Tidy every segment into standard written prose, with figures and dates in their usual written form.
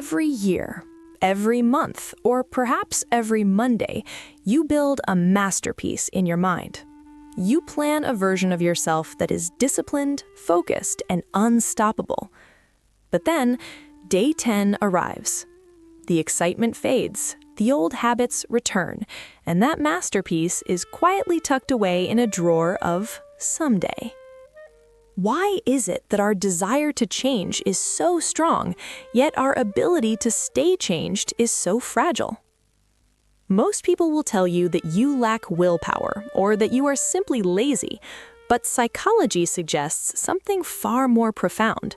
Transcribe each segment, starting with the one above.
Every year, every month, or perhaps every Monday, you build a masterpiece in your mind. You plan a version of yourself that is disciplined, focused, and unstoppable. But then, day 10 arrives. The excitement fades, the old habits return, and that masterpiece is quietly tucked away in a drawer of someday. Why is it that our desire to change is so strong, yet our ability to stay changed is so fragile? Most people will tell you that you lack willpower or that you are simply lazy, but psychology suggests something far more profound.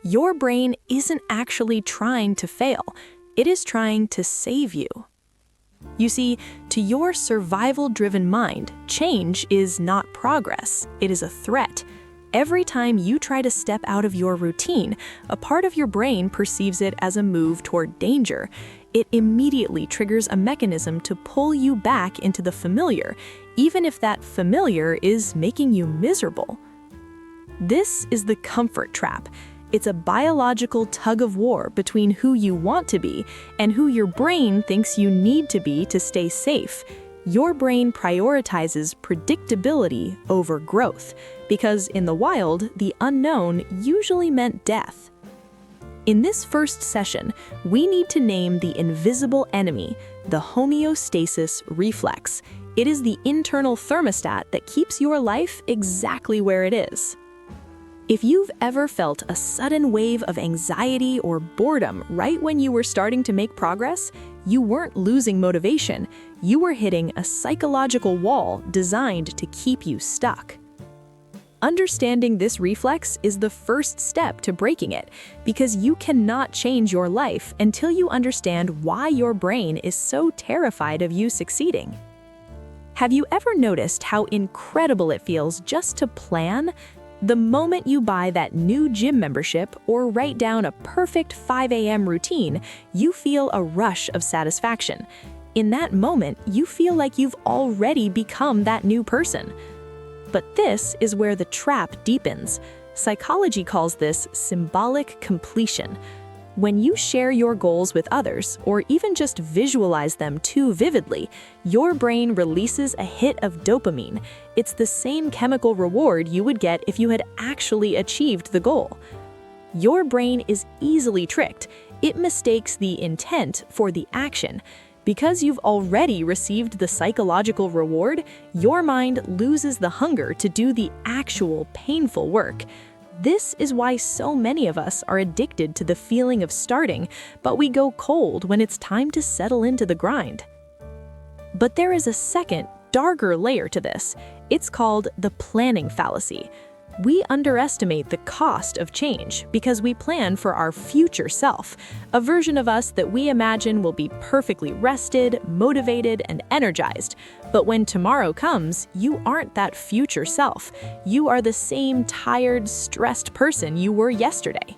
Your brain isn't actually trying to fail, it is trying to save you. You see, to your survival-driven mind, change is not progress, it is a threat. Every time you try to step out of your routine, a part of your brain perceives it as a move toward danger. It immediately triggers a mechanism to pull you back into the familiar, even if that familiar is making you miserable. This is the comfort trap. It's a biological tug-of-war between who you want to be and who your brain thinks you need to be to stay safe. Your brain prioritizes predictability over growth, because in the wild, the unknown usually meant death. In this first session, we need to name the invisible enemy, the homeostasis reflex. It is the internal thermostat that keeps your life exactly where it is. If you've ever felt a sudden wave of anxiety or boredom right when you were starting to make progress, you weren't losing motivation, you were hitting a psychological wall designed to keep you stuck. Understanding this reflex is the first step to breaking it, because you cannot change your life until you understand why your brain is so terrified of you succeeding. Have you ever noticed how incredible it feels just to plan? The moment you buy that new gym membership or write down a perfect 5 a.m. routine, you feel a rush of satisfaction. In that moment, you feel like you've already become that new person. But this is where the trap deepens. Psychology calls this symbolic completion. When you share your goals with others, or even just visualize them too vividly, your brain releases a hit of dopamine. It's the same chemical reward you would get if you had actually achieved the goal. Your brain is easily tricked. It mistakes the intent for the action. Because you've already received the psychological reward, your mind loses the hunger to do the actual painful work. This is why so many of us are addicted to the feeling of starting, but we go cold when it's time to settle into the grind. But there is a second, darker layer to this. It's called the planning fallacy. We underestimate the cost of change because we plan for our future self, a version of us that we imagine will be perfectly rested, motivated, and energized. But when tomorrow comes, you aren't that future self. You are the same tired, stressed person you were yesterday.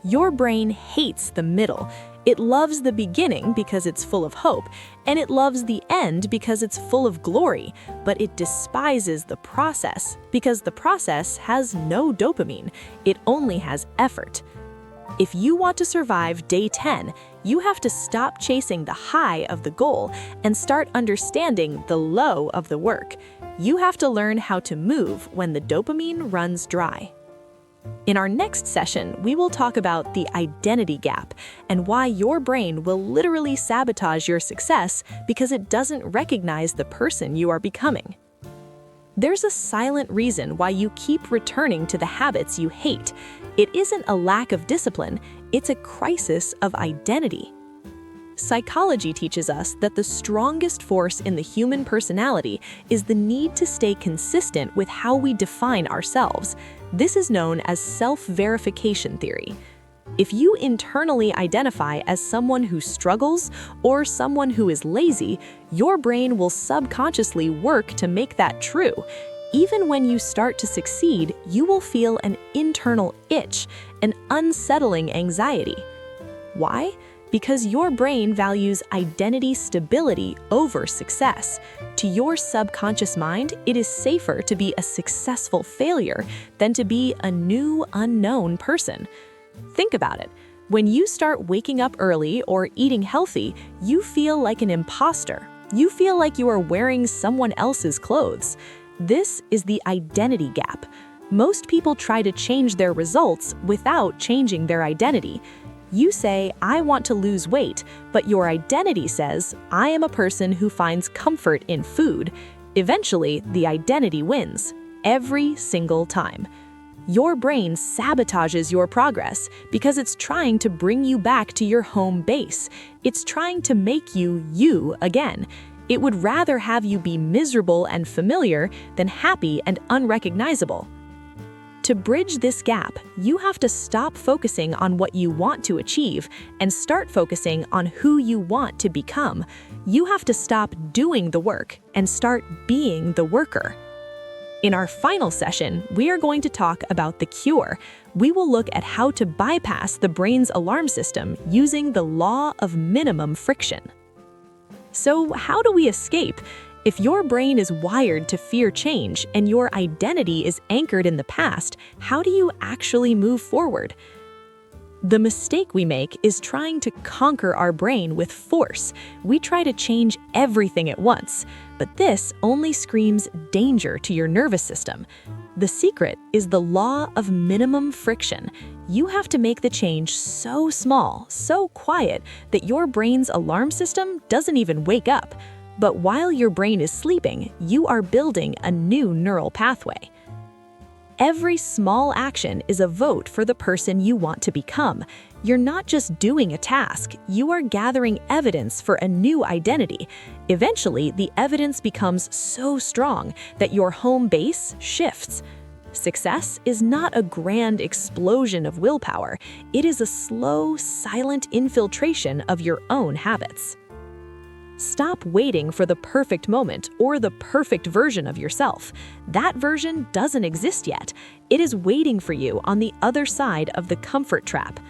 Your brain hates the middle. It loves the beginning because it's full of hope, and it loves the end because it's full of glory, but it despises the process because the process has no dopamine. It only has effort. If you want to survive day 10, you have to stop chasing the high of the goal and start understanding the low of the work. You have to learn how to move when the dopamine runs dry. In our next session, we will talk about the identity gap and why your brain will literally sabotage your success because it doesn't recognize the person you are becoming. There's a silent reason why you keep returning to the habits you hate. It isn't a lack of discipline, it's a crisis of identity. Psychology teaches us that the strongest force in the human personality is the need to stay consistent with how we define ourselves. This is known as self-verification theory. If you internally identify as someone who struggles or someone who is lazy, your brain will subconsciously work to make that true. Even when you start to succeed, you will feel an internal itch, an unsettling anxiety. Why? Because your brain values identity stability over success. To your subconscious mind, it is safer to be a successful failure than to be a new, unknown person. Think about it. When you start waking up early or eating healthy, you feel like an imposter. You feel like you are wearing someone else's clothes. This is the identity gap. Most people try to change their results without changing their identity. You say, I want to lose weight, but your identity says, I am a person who finds comfort in food. Eventually, the identity wins, every single time. Your brain sabotages your progress because it's trying to bring you back to your home base. It's trying to make you you again. It would rather have you be miserable and familiar than happy and unrecognizable. To bridge this gap, you have to stop focusing on what you want to achieve and start focusing on who you want to become. You have to stop doing the work and start being the worker. In our final session, we are going to talk about the cure. We will look at how to bypass the brain's alarm system using the law of minimum friction. So, how do we escape? If your brain is wired to fear change and your identity is anchored in the past, how do you actually move forward? The mistake we make is trying to conquer our brain with force. We try to change everything at once, but this only screams danger to your nervous system. The secret is the law of minimum friction. You have to make the change so small, so quiet, that your brain's alarm system doesn't even wake up. But while your brain is sleeping, you are building a new neural pathway. Every small action is a vote for the person you want to become. You're not just doing a task, you are gathering evidence for a new identity. Eventually, the evidence becomes so strong that your home base shifts. Success is not a grand explosion of willpower. It is a slow, silent infiltration of your own habits. Stop waiting for the perfect moment or the perfect version of yourself. That version doesn't exist yet. It is waiting for you on the other side of the comfort trap.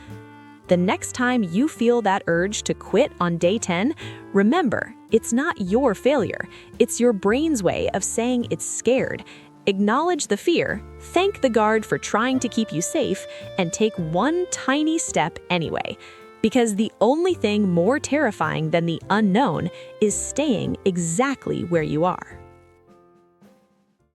The next time you feel that urge to quit on day 10, remember, it's not your failure. It's your brain's way of saying it's scared. Acknowledge the fear, thank the guard for trying to keep you safe, and take one tiny step anyway. Because the only thing more terrifying than the unknown is staying exactly where you are.